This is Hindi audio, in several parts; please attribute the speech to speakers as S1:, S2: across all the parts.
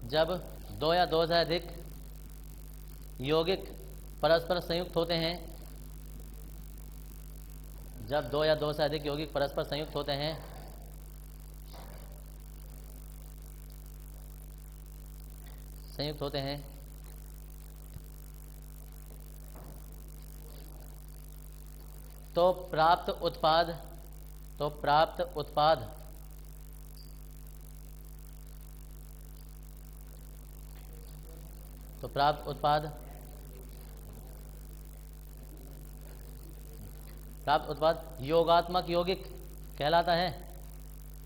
S1: जब दो या दो से अधिक यौगिक परस्पर संयुक्त होते हैं, जब दो या दो से अधिक यौगिक परस्पर संयुक्त होते हैं तो प्राप्त उत्पाद योगात्मक यौगिक कहलाता है।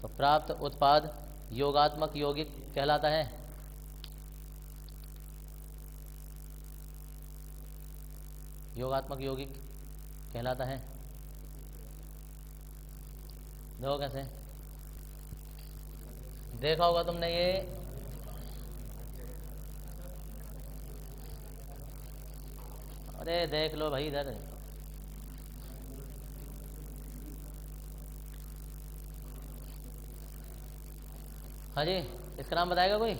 S1: तो प्राप्त उत्पाद योगात्मक यौगिक कहलाता है। योगात्मक यौगिक कहलाता है। देखो कैसे, देखा होगा तुमने ये, अरे देख लो भाई इधर। हाँ जी, इसका नाम बताएगा कोई?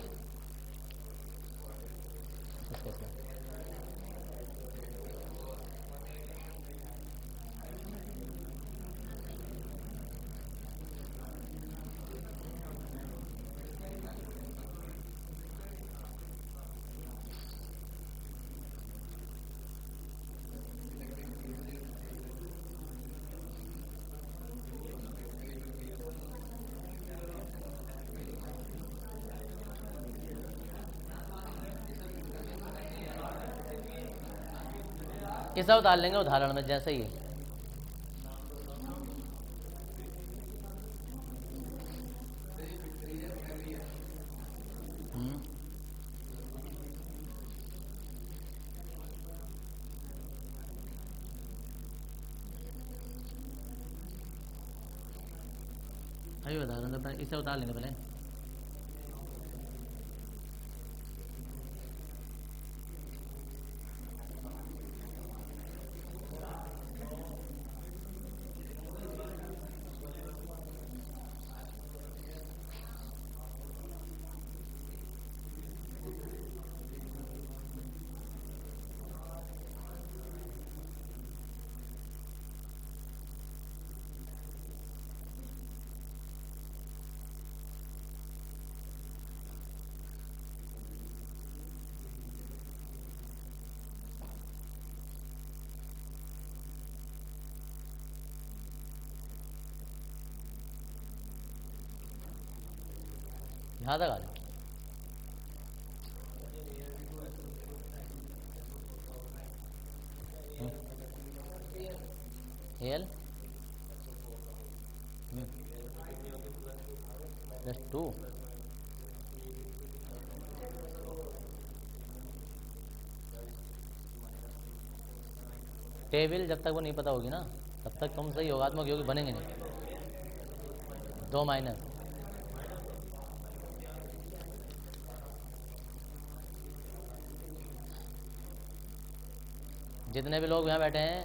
S1: ये सब डाल लेंगे उदाहरण में, जैसे ही अभी उदाहरण इसे उतार लेंगे पहले। यहाँ तक आ जाओ। एल +2 टेबल जब तक वो नहीं पता होगी ना तब तक तुम सही योगात्मक योगी बनेंगे नहीं। 2 माइनस जितने भी लोग यहाँ बैठे हैं,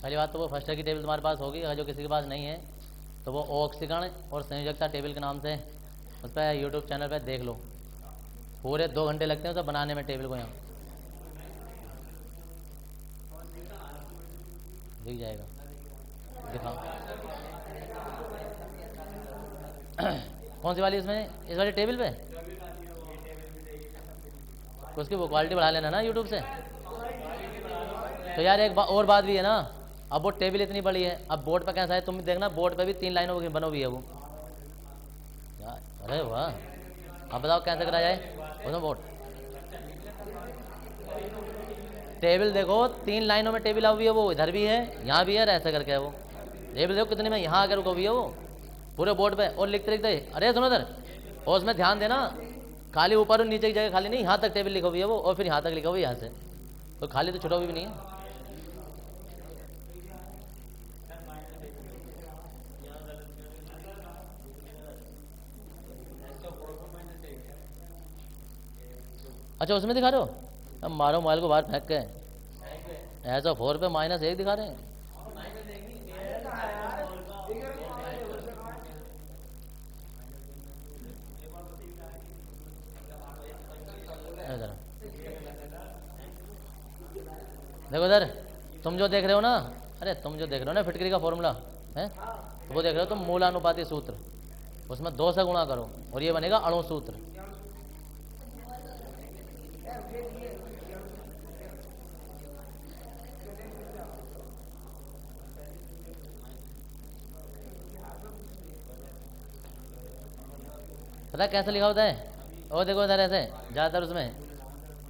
S1: पहली बात तो वो फर्स्ट ईयर की टेबल तुम्हारे पास होगी। अगर जो किसी के पास नहीं है तो वो ऑक्सीकरण और संयोजकता टेबल के नाम से उस पर यूट्यूब चैनल पर देख लो। पूरे 2 घंटे लगते हैं उसे बनाने में टेबल को। यहाँ दिख जाएगा, दिखाओ कौन सी वाली इसमें, इस वाली टेबल पे उसकी वो क्वालिटी बढ़ा लेना ना यूट्यूब से। तो यार एक और बात भी है ना, अब वो टेबल इतनी बड़ी है, अब बोर्ड पे कैसा है तुम देखना, बोर्ड पे भी 3 लाइनों की बनो हुई है वो यार। अरे वाह, अब बताओ कैसे करा जाए उसमें बोर्ड। टेबल देखो 3 लाइनों में टेबल हुई है, वो इधर भी है यहाँ भी है, ऐसे करके है वो टेबल। देखो कितने में यहाँ आकर रुको हुई है वो पूरे बोर्ड पे। और लिखते लिखते अरे सुनो इधर, और उसमें ध्यान देना खाली ऊपर और नीचे की जगह खाली नहीं, यहाँ तक टेबल लिखा हुई है वो, और फिर यहाँ तक लिखा हुआ है यहाँ से, तो खाली तो छुटा हुई भी नहीं है। अच्छा उसमें दिखा रहे हो, अब मारो मोबाइल को बाहर फेंक के, ऐसा 4 पे -1 दिखा रहे हैं। देखो इधर, तुम जो देख रहे हो ना, अरे तुम जो देख रहे हो ना फिटकरी का फॉर्मूला है, तो वो देख रहे हो तुम मूलानुपाती सूत्र, उसमें 2 से गुणा करो और ये बनेगा अणु सूत्र। पता है कैसे लिखा होता है? ओ देखो इधर ऐसे ज़्यादातर उसमें,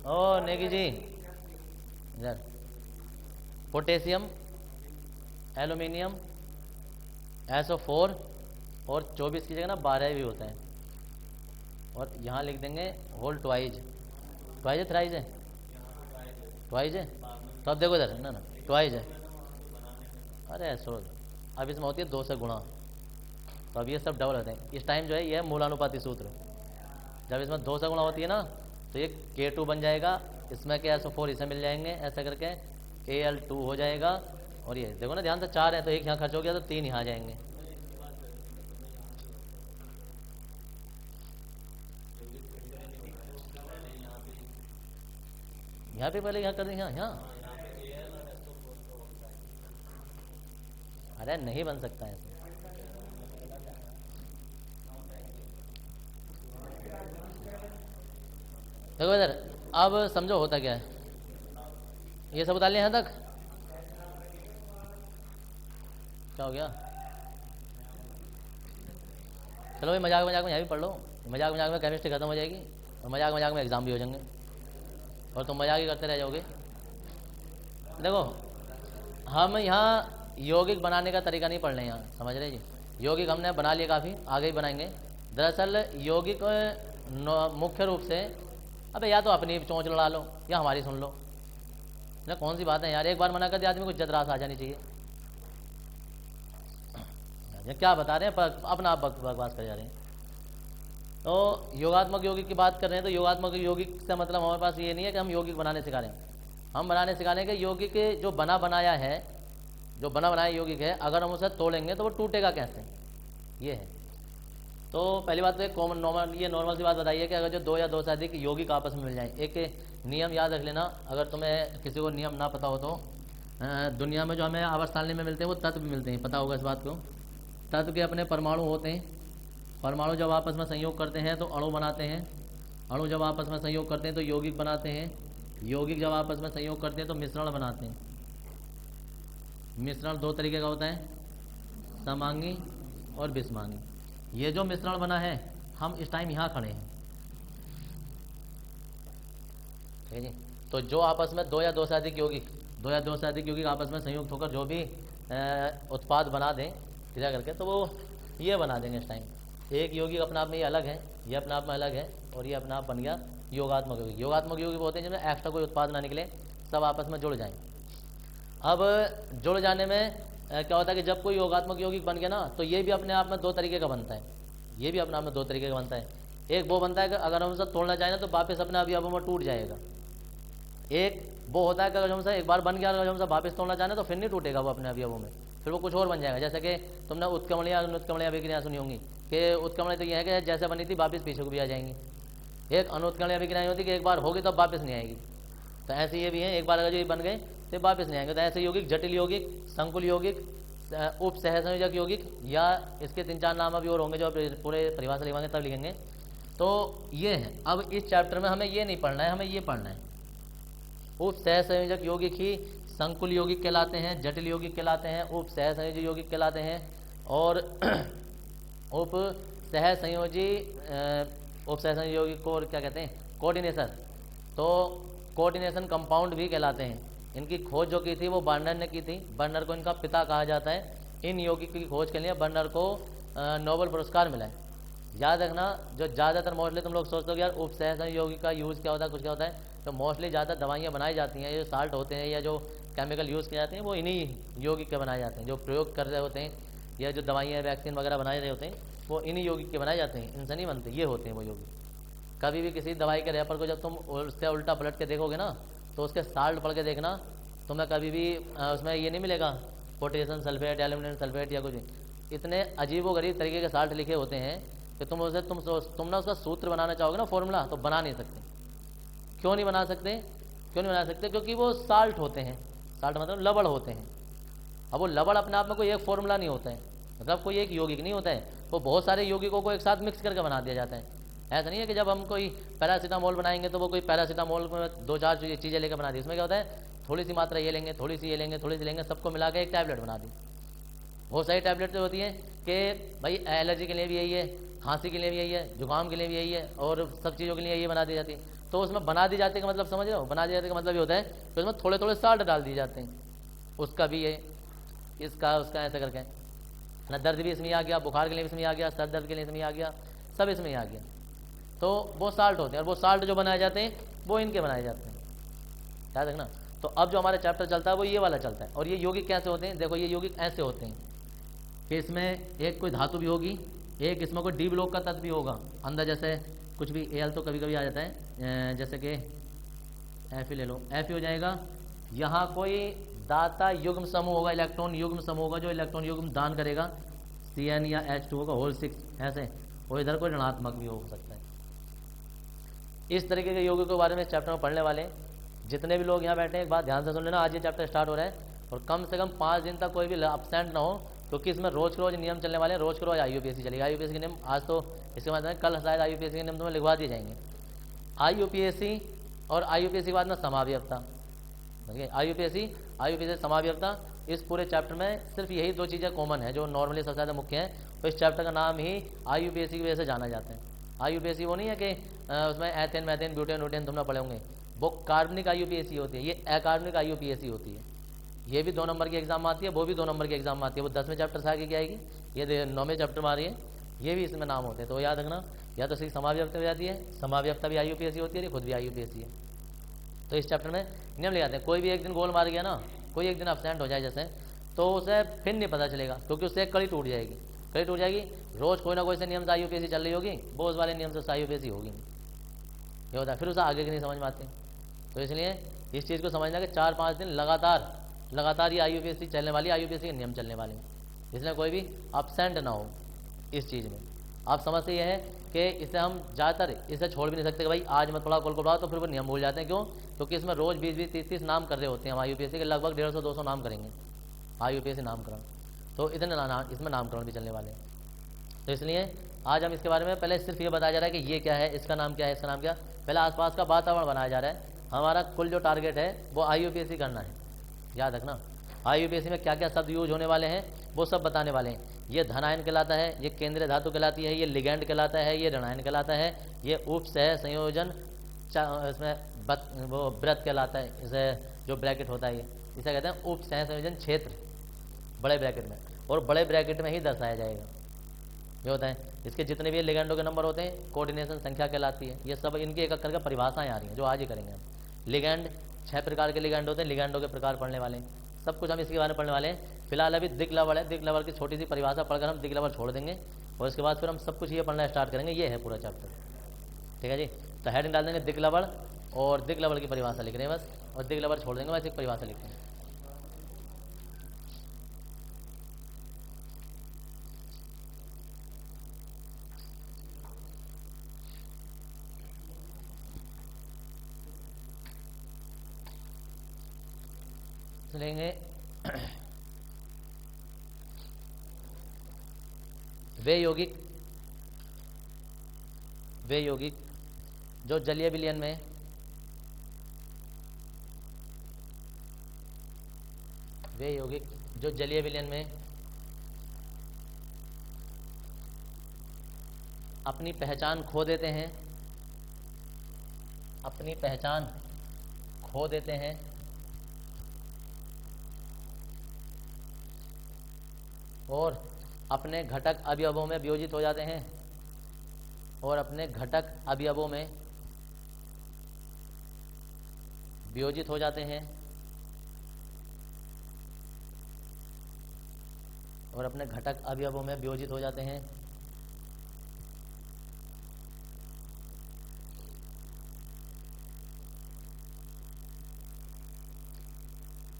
S1: ओ नेगी जी इधर, पोटेशियम, एल्यूमिनियम, SO4 और 24 की जगह ना 12 भी होता है, और यहाँ लिख देंगे होल ट्वाइज। ट्वाइज है थ्राइज है? ट्वाइज है। तो अब देखो इधर ना ना ट्वाइज है। अरे सो अब इसमें होती है 2 से गुणा, तो अब ये सब डबल होते हैं। इस टाइम जो है ये है मूलानुपाती सूत्र। जब इसमें 2 से गुणा होती है ना तो ये K2 बन जाएगा, इसमें के SO4 इसे मिल जाएंगे, ऐसा करके Al2 हो जाएगा। और ये देखो ना ध्यान से 4 है तो 1 यहाँ खर्च हो गया तो 3 यहाँ जाएंगे। यहाँ पे पहले यहाँ कर देंगे, यहाँ अरे नहीं बन सकता है। देखो इधर, अब समझो होता क्या है। ये सब उतार लिया यहाँ तक, क्या हो गया? चलो भाई मजाक मजाक में यहाँ भी पढ़ लो, मजाक मजाक में केमिस्ट्री खत्म हो जाएगी और मजाक मजाक में एग्जाम भी हो जाएंगे और तुम मजाक ही करते रह जाओगे। देखो हम यहाँ यौगिक बनाने का तरीका नहीं पढ़ रहे हैं यहाँ, समझ रहे जी? यौगिक हमने बना लिया, काफ़ी आगे ही बनाएंगे। दरअसल यौगिक मुख्य रूप से, अबे या तो अपनी चोंच लड़ा लो या हमारी सुन लो ना, कौन सी बात है यार, एक बार मना कर दिया आदमी को इज्जत रास आ जानी चाहिए। ये क्या बता रहे हैं, अपना आप बकवास कर जा रहे हैं। तो योगात्मक यौगिक की बात कर रहे हैं, तो योगात्मक यौगिक से मतलब हमारे पास ये नहीं है कि हम यौगिक बनाने सिखा रहे हैं। हम बनाने सिखा रहे हैं कि यौगिक जो बना बनाया है, जो बना बनाया यौगिक है, अगर हम उसे तोड़ेंगे तो वो टूटेगा कैसे, ये है। तो पहली बात तो एक कॉमन नॉर्मल सी बात बताइए कि अगर जो 2 या 2 से अधिक यौगिक आपस में मिल जाएं, एक नियम याद रख लेना, अगर तुम्हें किसी को नियम ना पता हो तो दुनिया में जो हमें आवर्तसारणी में मिलते हैं वो तत्व भी मिलते हैं, पता होगा इस बात को। तत्व के अपने परमाणु होते हैं, परमाणु जब आपस में संयोग करते हैं तो अणु बनाते हैं, अणु जब आपस में संयोग करते हैं तो यौगिक बनाते हैं, यौगिक जब आपस में संयोग करते हैं तो मिश्रण बनाते हैं। मिश्रण 2 तरीके का होता है, समांगी और विषमांगी। ये जो मिश्रण बना है, हम इस टाइम यहाँ खड़े हैं, ठीक है जी। तो जो आपस में 2 या 2 से अधिक यौगिक आपस में संयुक्त होकर जो भी उत्पाद बना दें क्रिया करके, तो वो ये बना देंगे इस टाइम। एक यौगिक अपने आप में ये अलग है, ये अपने आप में अलग है, और ये अपने आप बन गया योगात्मक यौगिक। योगात्मक यौगिक होते हैं जिनमें एक्स्ट्रा कोई उत्पाद ना निकले, सब आपस में जुड़ जाएं। अब जुड़ जाने में क्या होता है कि जब कोई योगात्मक यौगिक बन गया ना, तो ये भी अपने आप में 2 तरीके का बनता है, ये भी अपने आप में 2 तरीके का बनता है। एक वो बनता है कि अगर हम उसे तोड़ना चाहें ना तो वापस अपने अवयवों में टूट जाएगा। एक वो होता है कि अगर हमसे एक बार बन गया, अगर हमसे वापस तोड़ना चाहें तो फिर नहीं टूटेगा वो अपने अवयवों में, फिर वो कुछ और बन जाएगा। जैसे कि तुमने उत्क्रमणियाँ अभिक्रियाएं सुनी होंगी कि उत्क्रमण तो ये है कि जैसे बनी थी वापस पीछे को भी आ जाएंगी। एक अनुत्क्रमणीय अभिक्रियाएं होती कि एक बार होगी तब वापस नहीं आएगी, तो ऐसे ये भी है, एक बार अगर जो बन गए तो वापस नहीं आएंगे। तो ऐसे यौगिक जटिल यौगिक, संकुल यौगिक, उप सहसंयोजक यौगिक, या इसके 3-4 नाम अभी और होंगे जो पूरे परिभाषा लिखेंगे तब लिखेंगे। तो ये है। अब इस चैप्टर में हमें ये नहीं पढ़ना है, हमें ये पढ़ना है। उप सहसंयोजक यौगिक ही संकुल यौगिक कहलाते हैं, जटिल यौगिक कहलाते हैं, उप सहसंयोजी यौगिक कहलाते हैं, और उप सहसंयोजी यौगिक को क्या कहते हैं, कोऑर्डिनेशन। तो कोऑर्डिनेशन कंपाउंड भी कहलाते हैं। इनकी खोज जो की थी वो बर्नर ने की थी, बर्नर को इनका पिता कहा जाता है। इन यौगिक की खोज के लिए बर्नर को नोबेल पुरस्कार मिला है। याद रखना, जो ज़्यादातर मोस्टली तुम लोग सोचते हो कि यार उप सहसंयोजी यौगिक का यूज़ क्या होता है, कुछ क्या होता है, तो मोस्टली ज़्यादा दवाइयाँ बनाई जाती हैं, ये जो साल्ट होते हैं या जो केमिकल यूज़ किए जाते हैं वो इन्हीं यौगिक के बनाए जाते हैं। जो प्रयोग कर रहे होते हैं या जो दवाइयाँ वैक्सीन वगैरह बनाए रहे होते हैं वो इन्हीं यौगिक के बनाए जाते हैं, इनसे नहीं बनते, ये होते हैं वो यौगिक। कभी भी किसी दवाई के रैपर को जब तुम उससे उल्टा पलट के देखोगे ना तो उसके साल्ट पढ़ के देखना, तुम्हें कभी भी उसमें ये नहीं मिलेगा पोटेशियम सल्फेट, एल्यूमिनियम सल्फेट या कुछ भी। इतने अजीबोगरीब तरीके के साल्ट लिखे होते हैं कि तुम ना उसका सूत्र बनाना चाहोगे ना, फॉर्मूला, तो बना नहीं सकते। क्यों नहीं बना सकते? क्योंकि वो साल्ट होते हैं। साल्ट मतलब लवण होते हैं। अब वो लवण अपने आप में कोई एक फॉर्मूला नहीं होता है, मतलब कोई एक यौगिक नहीं होता है, वो बहुत सारे यौगिकों को एक साथ मिक्स करके बना दिया जाता है। ऐसा नहीं है कि जब हम कोई पैरासीटामोल बनाएंगे तो वो कोई पैरासीटामोल में 2-4 चीज़ें लेकर बना दी। इसमें क्या होता है, थोड़ी सी मात्रा ये लेंगे, थोड़ी सी ये लेंगे, थोड़ी सी लेंगे, सबको मिला के एक टैबलेट बना दी। बहुत सारी टैबलेट जो होती है कि भाई एलर्जी के लिए भी यही है, खांसी के लिए भी यही है, जुकाम के लिए भी यही है, और सब चीज़ों के लिए यही बना दी जाती है। तो उसमें बना दी जाती है का मतलब समझ रहे हो, बना दी जाती का मतलब ये होता है कि उसमें थोड़े थोड़े साल्ट डाल दिए जाते हैं। उसका भी ये, इसका उसका ऐसा करके ना, दर्द भी इसमें आ गया, बुखार के लिए इसमें आ गया, सर दर्द के लिए इसमें आ गया, सब इसमें आ गया। तो वो साल्ट होते हैं, और वो साल्ट जो बनाए जाते हैं वो इनके बनाए जाते हैं, याद रखना। तो अब जो हमारा चैप्टर चलता है वो ये वाला चलता है। और ये यौगिक कैसे होते हैं, देखो ये यौगिक ऐसे होते हैं कि इसमें एक कोई धातु भी होगी, एक इसमें कोई डी ब्लॉक का तत्व भी होगा अंदर, जैसे कुछ भी एल तो कभी कभी आ जाता है, जैसे कि एफ ही ले लो, एफ ही हो जाएगा। यहाँ कोई दाता युग्म समूह होगा, इलेक्ट्रॉन युग्म समूह होगा जो इलेक्ट्रॉन युग्म दान करेगा, CN या H2 होगा होल 6 ऐसे, और इधर कोई ऋणात्मक भी हो सकता है। इस तरीके के यौगिकों के बारे में चैप्टर में पढ़ने वाले जितने भी लोग यहाँ बैठे हैं, एक बात ध्यान से सुन लेना, आज ये चैप्टर स्टार्ट हो रहा है और कम से कम 5 दिन तक कोई भी अपसेंट ना हो, क्योंकि इसमें रोज के रोज नियम चलने वाले हैं। रोज के रोज IUPAC चलेगा। IUPAC के नियम आज तो इसके बाद कल शायद IUPAC के नियम तुम्हें लिखवा दिए जाएंगे। IUPAC और IUPAC के बाद में समाव्यवता, IUPAC समाव्यवता, इस पूरे चैप्टर में सिर्फ यही 2 चीज़ें कॉमन है जो नॉर्मली सबसे ज़्यादा मुख्य है। तो इस चैप्टर का नाम ही IUPAC की वजह से जाना जाता है। IUPAC वो नहीं है कि उसमें एथेन मैथेन ब्यूटेन वूटेन तुमने पढ़े होंगे, वो कार्बनिक IUPAC होती है, ये अकार्बनिक IUPAC होती है। ये भी 2 नंबर की एग्जाम में आती है, वो भी 2 नंबर की एग्जाम में आती है। वो 10वें चैप्टर से आगे की आएगी, ये 9वें चैप्टर में आ रही है, ये भी इसमें नाम होते हैं। तो याद रखना, या तो इसकी समाव्यवता हो जाती है, समाव्यवता भी IUPAC होती है, ये खुद भी IUPAC है। तो इस चैप्टर में नियम ले जाते हैं। कोई भी एक दिन गोल मार गया ना, कोई एक दिन अपसेंट हो जाए जैसे, तो उसे फिर नहीं पता चलेगा, क्योंकि उससे एक कड़ी टूट जाएगी, कड़ी टूट जाएगी। रोज कोई ना कोई से नियम से IUPAC चल रही होगी, वो उस वाले नियम से IUPAC होगी नहीं, ये होता है। फिर उसे आगे की नहीं समझ में आती। तो इसलिए इस चीज़ को समझना कि 4-5 दिन लगातार ये IUPAC चलने वाली, IUPAC के नियम चलने वाले, इसलिए कोई भी अपसेंट ना हो इस चीज़ में। आप समझते ये है कि इसे हम ज़्यादातर इसे छोड़ भी नहीं सकते कि भाई आज मैं थोड़ा गोल को पढ़ाऊँ, तो फिर वो नियम भूल जाते हैं। क्यों? क्योंकि इसमें रोज़ 20-20, 30-30 नाम कर रहे होते हैं हम IUPAC के, लगभग 150-200 नाम करेंगे IUPAC नामकरण। तो इतने इसमें नामकरण भी चलने वाले हैं। तो इसलिए आज हम इसके बारे में पहले सिर्फ ये बताया जा रहा है कि ये क्या है, इसका नाम क्या है, इसका नाम क्या, पहले आसपास का वातावरण बनाया जा रहा है। हमारा कुल जो टारगेट है वो IUPAC करना है, याद रखना। IUPAC में क्या क्या शब्द यूज होने वाले हैं वो सब बताने वाले हैं। ये धनायन कहलाता है, ये केंद्रीय धातु कहलाती है, ये लिगैंड कहलाता है, ये ऋणायन कहलाता है, ये उपसह संयोजन इसमें वो व्रत कहलाता है, इसे जो ब्रैकेट होता है ये इसे कहते हैं उपसह संयोजन क्षेत्र, बड़े ब्रैकेट में, और बड़े ब्रैकेट में ही दर्शाया जाएगा। ये होता है, इसके जितने भी लिगैंडों के नंबर होते हैं कोऑर्डिनेशन संख्या कहलाती है। ये सब इनकी एक करके परिभाषाएं आ रही हैं जो आज ही करेंगे हम। लिगैंड 6 प्रकार के लिगैंड होते हैं, लिगैंडों के प्रकार पढ़ने वाले हैं, सब कुछ हम इसके बारे में पढ़ने वाले हैं। फिलहाल अभी दिक लवण है, दिक लवण की छोटी सी परिभाषा पढ़कर हम दिक लवण छोड़ देंगे, और इसके बाद फिर हम सब कुछ ये पढ़ना स्टार्ट करेंगे। ये है पूरा चैप्टर, ठीक है जी। तो हेडिंग डाल देंगे दिक लवण, और दिक लवण की परिभाषा लिख रहे हैं बस, और दिक लवण छोड़ देंगे, बस एक परिभाषा लिखते हैं। लेंगे वे यौगिक जो जलीय विलयन में अपनी पहचान खो देते हैं, और अपने घटक अवयवों में वियोजित हो जाते हैं, और अपने घटक अवयवों में वियोजित हो जाते हैं, और अपने घटक अवयवों में वियोजित हो जाते हैं।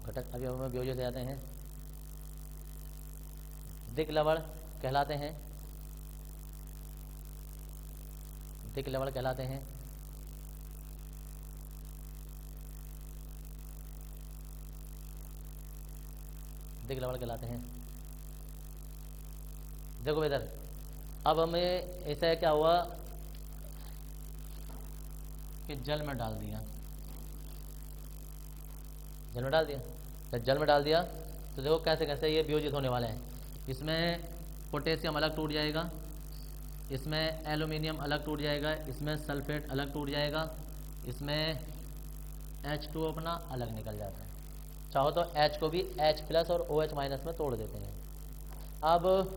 S1: घटक अवयवों में वियोजित हो जाते हैं, दिक लवण कहलाते हैं, दिक लवण कहलाते हैं। दिग लवण कहलाते हैं। देखो इधर, अब हमें ऐसा क्या हुआ कि जल में डाल दिया, जल में डाल दिया, तो जल में डाल दिया तो देखो कैसे कैसे ये वियोजित होने वाले हैं। इसमें पोटेशियम अलग टूट जाएगा, इसमें एल्यूमिनियम अलग टूट जाएगा, इसमें सल्फेट अलग टूट जाएगा, इसमें H2O अपना अलग निकल जाता है। चाहो तो H को भी H+ और OH- में तोड़ देते हैं। अब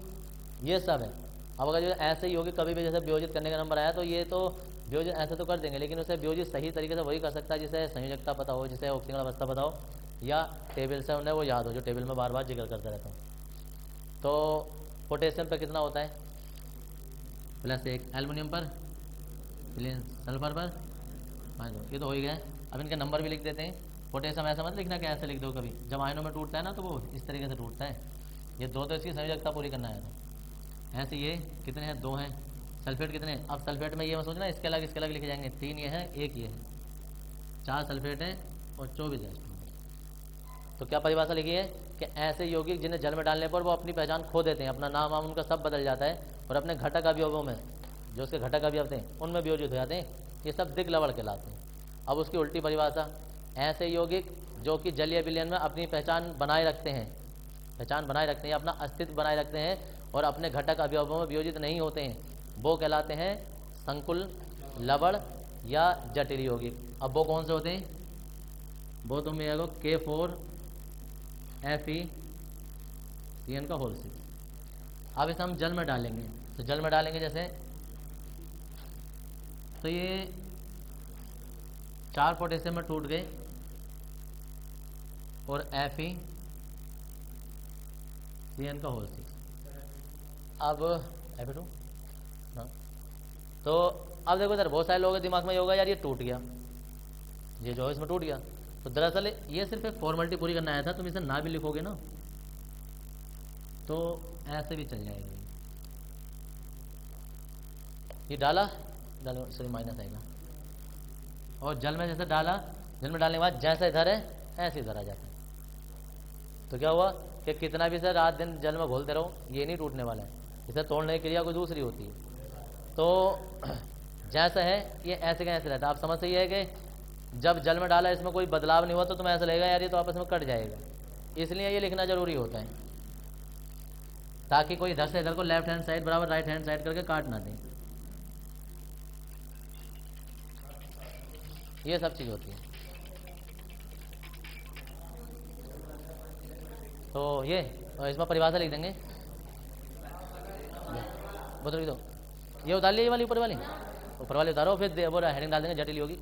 S1: ये सब है। अब अगर जो ऐसे ही होगी, कभी भी जैसे वियोजित करने का नंबर आया तो ये तो वियोजित ऐसे तो कर देंगे, लेकिन उसे वियोजित सही तरीके से वही कर सकता है जिसे संयोजकता पता हो, जिसे ऑक्सीजन अवस्था पता हो, या टेबल से उन्हें वो याद हो, जो टेबल में बार बार जिक्र करते रहता हूँ। तो पोटेशियम पर कितना होता है, +1, एल्युमिनियम पर, सल्फर पर -2, ये तो हो ही गया। अब इनके नंबर भी लिख देते हैं। पोटेशियम ऐसा मत लिखना कि ऐसे लिख दो, कभी जब आयनों में टूटता है ना तो वो इस तरीके से टूटता है। ये 2 तो इसकी संयोजकता पूरी करना है। तो ऐसे ये कितने हैं, 2 हैं। सल्फेट कितने हैं, अब सल्फेट में ये मत सोचना इसके अलग लिखे जाएंगे, 3 ये हैं, 1 ये है, 4 सल्फेट हैं और 24 H2। तो क्या परिभाषा लिखी है कि ऐसे यौगिक जिन्हें जल में डालने पर वो अपनी पहचान खो देते हैं, अपना नाम वाम उनका सब बदल जाता है, और अपने घटक अवयवों में, जो उसके घटक अवयव थे उनमें वियोजित हो जाते हैं, ये सब दिग लवण कहलाते हैं। अब उसकी उल्टी परिभाषा, ऐसे यौगिक जो कि जलीय विलयन में अपनी पहचान बनाए रखते हैं, अपना अस्तित्व बनाए रखते हैं और अपने घटक अवयवों में वियोजित नहीं होते हैं, वो कहलाते हैं संकुल लवण या जटिल यौगिक। अब वो कौन से होते हैं, वो तुम ये K4FeCN6। अब इसे हम जल में डालेंगे, तो जल में डालेंगे जैसे, तो ये 4 पोटेशियम में टूट गए और FeCN6। अब Fe2 हाँ। तो अब देखो इधर बहुत सारे लोगों के दिमाग में ये होगा यार ये टूट गया, ये जो है इसमें टूट गया। तो दरअसल ये सिर्फ एक फॉर्मेलिटी पूरी करना आया था, तुम इसे ना भी लिखोगे ना तो ऐसे भी चल जाएगा। ये डाला सॉरी माइनस आएगा, और जल में जैसे डाला, जल में डालने के बाद जैसे इधर है ऐसे इधर आ जाता है। तो क्या हुआ कि कितना भी सर रात दिन जल में घोलते रहो ये नहीं टूटने वाला है, इसे तोड़ने की क्रिया कोई दूसरी होती है। तो जैसा है ये ऐसे का ऐसे रहता है। आप समझ सही है कि जब जल में डाला इसमें कोई बदलाव नहीं हुआ तो तुम्हें ऐसा लगेगा यार ये तो आपस में कट जाएगा, इसलिए ये लिखना जरूरी होता है ताकि कोई इधर से इधर को लेफ्ट हैंड साइड बराबर राइट हैंड साइड करके काट ना दे। ये सब चीज़ होती है। तो ये इसमें परिभाषा लिख देंगे, वो तो लिख दो, ये उतार लिया ये वाली ऊपर वाली उतारो, फिर वो हेडिंग डाल देंगे जटिल यौगिक।